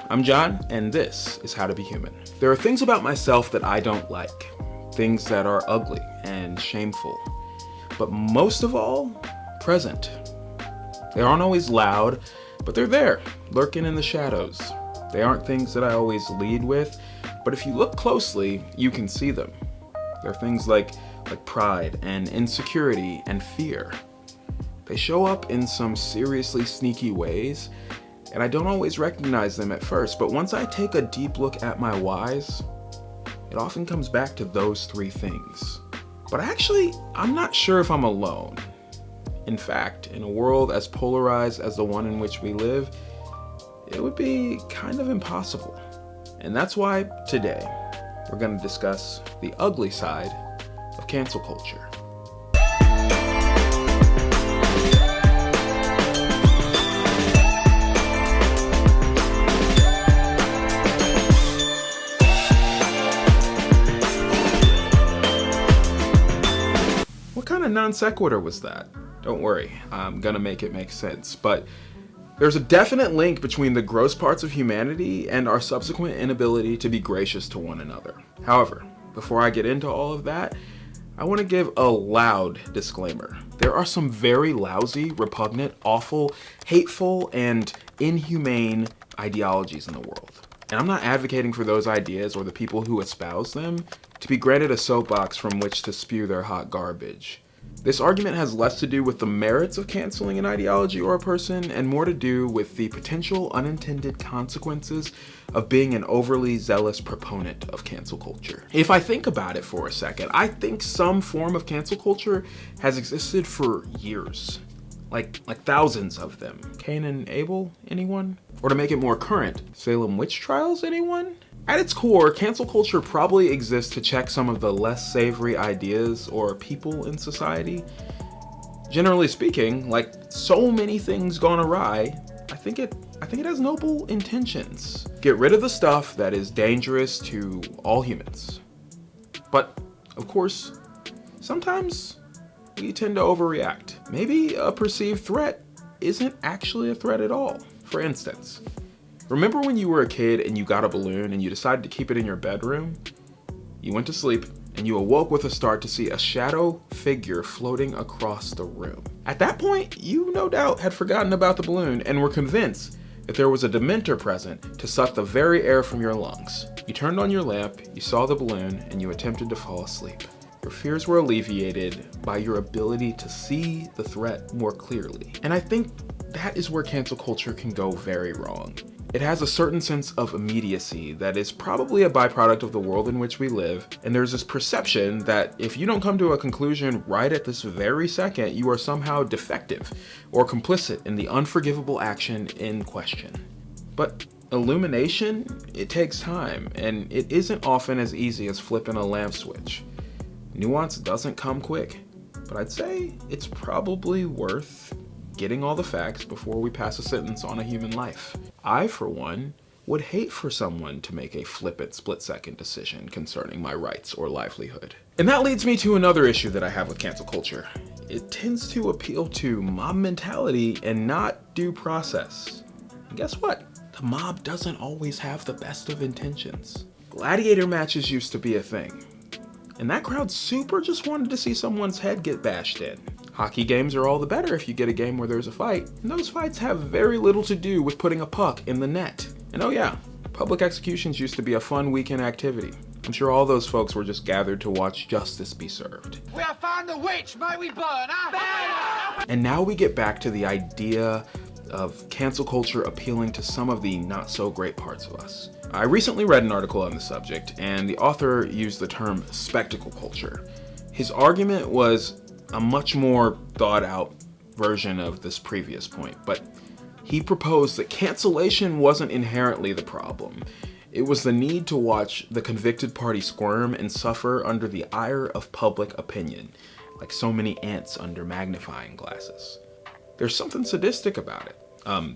I'm John, and this is How to Be Human. There are things about myself that I don't like, things that are ugly and shameful, but most of all, present. They aren't always loud, but they're there, lurking in the shadows. They aren't things that I always lead with, but if you look closely, you can see them. They're things like pride and insecurity and fear. They show up in some seriously sneaky ways, and I don't always recognize them at first, but once I take a deep look at my whys, it often comes back to those three things. But I'm not sure if I'm alone. In fact, in a world as polarized as the one in which we live, it would be kind of impossible. And that's why today we're going to discuss the ugly side of cancel culture. What kind of non sequitur was that? Don't worry, I'm gonna make it make sense, but there's a definite link between the gross parts of humanity and our subsequent inability to be gracious to one another. However, before I get into all of that, I want to give a loud disclaimer. There are some very lousy, repugnant, awful, hateful, and inhumane ideologies in the world. And I'm not advocating for those ideas or the people who espouse them to be granted a soapbox from which to spew their hot garbage. This argument has less to do with the merits of canceling an ideology or a person and more to do with the potential unintended consequences of being an overly zealous proponent of cancel culture. If I think about it for a second, I think some form of cancel culture has existed for years. Like thousands of them. Cain and Abel, anyone? Or to make it more current, Salem witch trials, anyone? At its core, cancel culture probably exists to check some of the less savory ideas or people in society. Generally speaking, like so many things gone awry, I think it has noble intentions. Get rid of the stuff that is dangerous to all humans. But, of course, sometimes we tend to overreact. Maybe a perceived threat isn't actually a threat at all. For instance, remember when you were a kid and you got a balloon and you decided to keep it in your bedroom? You went to sleep and you awoke with a start to see a shadow figure floating across the room. At that point, you no doubt had forgotten about the balloon and were convinced that there was a dementor present to suck the very air from your lungs. You turned on your lamp, you saw the balloon, and you attempted to fall asleep. Your fears were alleviated by your ability to see the threat more clearly. And I think that is where cancel culture can go very wrong. It has a certain sense of immediacy that is probably a byproduct of the world in which we live, and there's this perception that if you don't come to a conclusion right at this very second, you are somehow defective or complicit in the unforgivable action in question. But illumination, it takes time, and it isn't often as easy as flipping a lamp switch. Nuance doesn't come quick, but I'd say it's probably worth getting all the facts before we pass a sentence on a human life. I, for one, would hate for someone to make a flippant split-second decision concerning my rights or livelihood. And that leads me to another issue that I have with cancel culture. It tends to appeal to mob mentality and not due process. And guess what? The mob doesn't always have the best of intentions. Gladiator matches used to be a thing, and that crowd super just wanted to see someone's head get bashed in. Hockey games are all the better if you get a game where there's a fight, and those fights have very little to do with putting a puck in the net. And oh yeah, public executions used to be a fun weekend activity. I'm sure all those folks were just gathered to watch justice be served. We have found the witch, may we burn her! And now we get back to the idea of cancel culture appealing to some of the not so great parts of us. I recently read an article on the subject, and the author used the term spectacle culture. His argument was a much more thought out version of this previous point, but he proposed that cancellation wasn't inherently the problem. It was the need to watch the convicted party squirm and suffer under the ire of public opinion, like so many ants under magnifying glasses. There's something sadistic about it.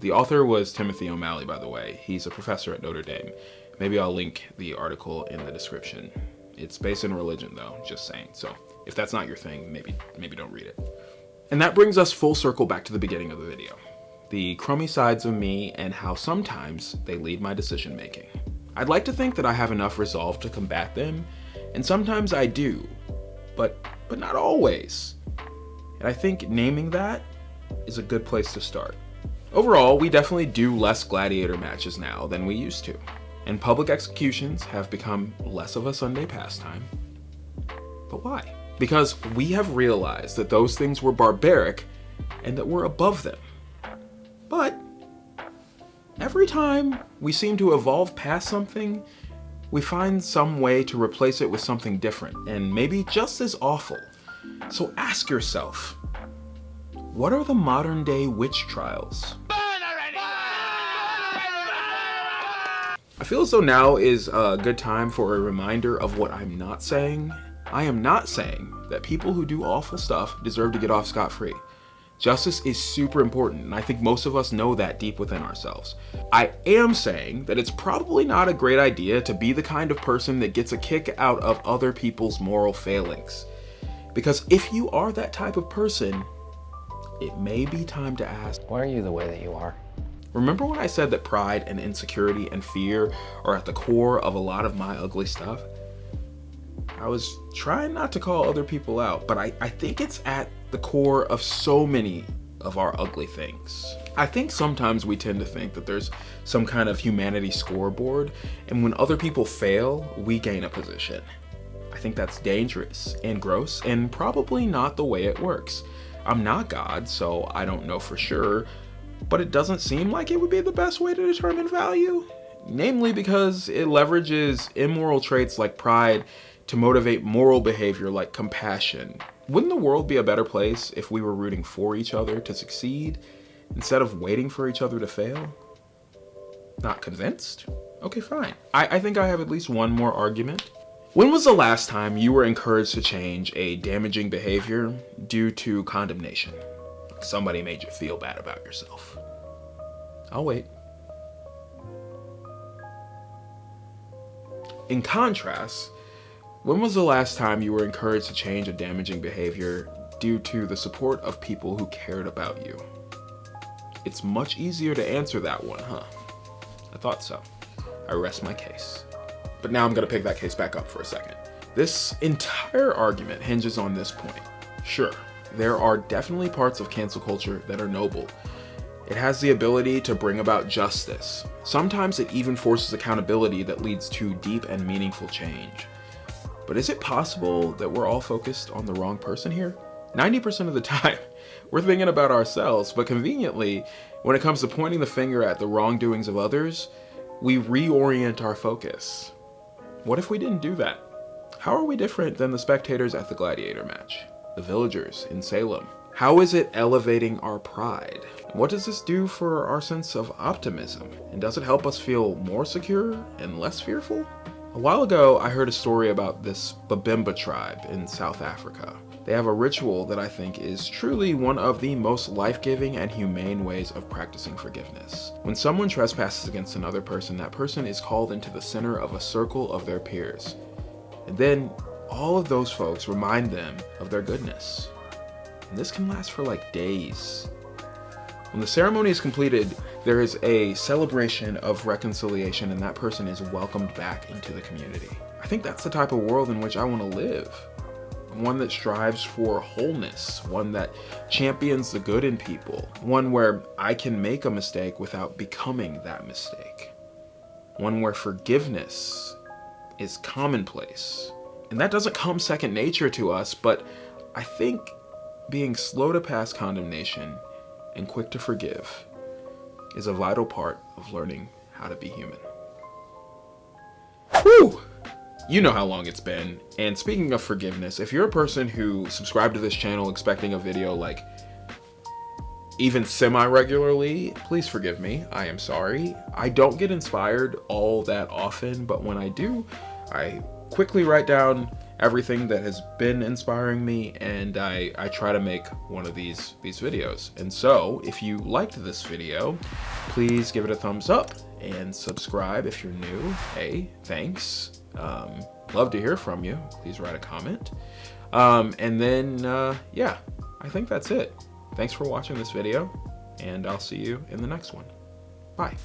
The author was Timothy O'Malley, by the way. He's a professor at Notre Dame. Maybe I'll link the article in the description. It's based in religion, though, just saying. So if that's not your thing, maybe don't read it. And that brings us full circle back to the beginning of the video. the crummy sides of me, and how sometimes they lead my decision making. I'd like to think that I have enough resolve to combat them, and sometimes I do, but not always. And I think naming that is a good place to start. Overall, we definitely do less gladiator matches now than we used to, and public executions have become less of a Sunday pastime. But why? Because we have realized that those things were barbaric and that we're above them. But every time we seem to evolve past something, we find some way to replace it with something different and maybe just as awful. So ask yourself, what are the modern day witch trials? I feel as though now is a good time for a reminder of what I'm not saying. I am not saying that people who do awful stuff deserve to get off scot-free. Justice is super important, and I think most of us know that deep within ourselves. I am saying that it's probably not a great idea to be the kind of person that gets a kick out of other people's moral failings. Because if you are that type of person, it may be time to ask, why are you the way that you are? Remember when I said that pride and insecurity and fear are at the core of a lot of my ugly stuff? I was trying not to call other people out, but I think it's at the core of so many of our ugly things. I think sometimes we tend to think that there's some kind of humanity scoreboard, and when other people fail, we gain a position. I think that's dangerous and gross and probably not the way it works. I'm not God, so I don't know for sure, but it doesn't seem like it would be the best way to determine value. Namely because it leverages immoral traits like pride to motivate moral behavior like compassion. Wouldn't the world be a better place if we were rooting for each other to succeed instead of waiting for each other to fail? Not convinced? Okay, fine. I think I have at least one more argument. When was the last time you were encouraged to change a damaging behavior due to condemnation? Somebody made you feel bad about yourself. I'll wait. In contrast, when was the last time you were encouraged to change a damaging behavior due to the support of people who cared about you? It's much easier to answer that one, huh? I thought so. I rest my case. But now I'm gonna pick that case back up for a second. This entire argument hinges on this point. Sure, there are definitely parts of cancel culture that are noble. It has the ability to bring about justice. Sometimes it even forces accountability that leads to deep and meaningful change. But is it possible that we're all focused on the wrong person here? 90% of the time, we're thinking about ourselves, but conveniently, when it comes to pointing the finger at the wrongdoings of others, we reorient our focus. What if we didn't do that? How are we different than the spectators at the gladiator match? The villagers in Salem? How is it elevating our pride? What does this do for our sense of optimism? And does it help us feel more secure and less fearful? A while ago, I heard a story about this Babemba tribe in South Africa. They have a ritual that I think is truly one of the most life-giving and humane ways of practicing forgiveness. When someone trespasses against another person, that person is called into the center of a circle of their peers. And then all of those folks remind them of their goodness. And this can last for like days. When the ceremony is completed, there is a celebration of reconciliation and that person is welcomed back into the community. I think that's the type of world in which I want to live. One that strives for wholeness, one that champions the good in people, one where I can make a mistake without becoming that mistake. One where forgiveness is commonplace. And that doesn't come second nature to us, but I think being slow to pass condemnation and quick to forgive is a vital part of learning how to be human. Whew! You know how long it's been. And speaking of forgiveness, if you're a person who subscribed to this channel expecting a video like even semi-regularly, please forgive me. I am sorry. I don't get inspired all that often, but when I do, I quickly write down everything that has been inspiring me, and I try to make one of these videos. And so if you liked this video, please give it a thumbs up and subscribe if you're new. Hey, thanks. Love to hear from you. Please write a comment. And then yeah, I think that's it. Thanks for watching this video, and I'll see you in the next one. Bye.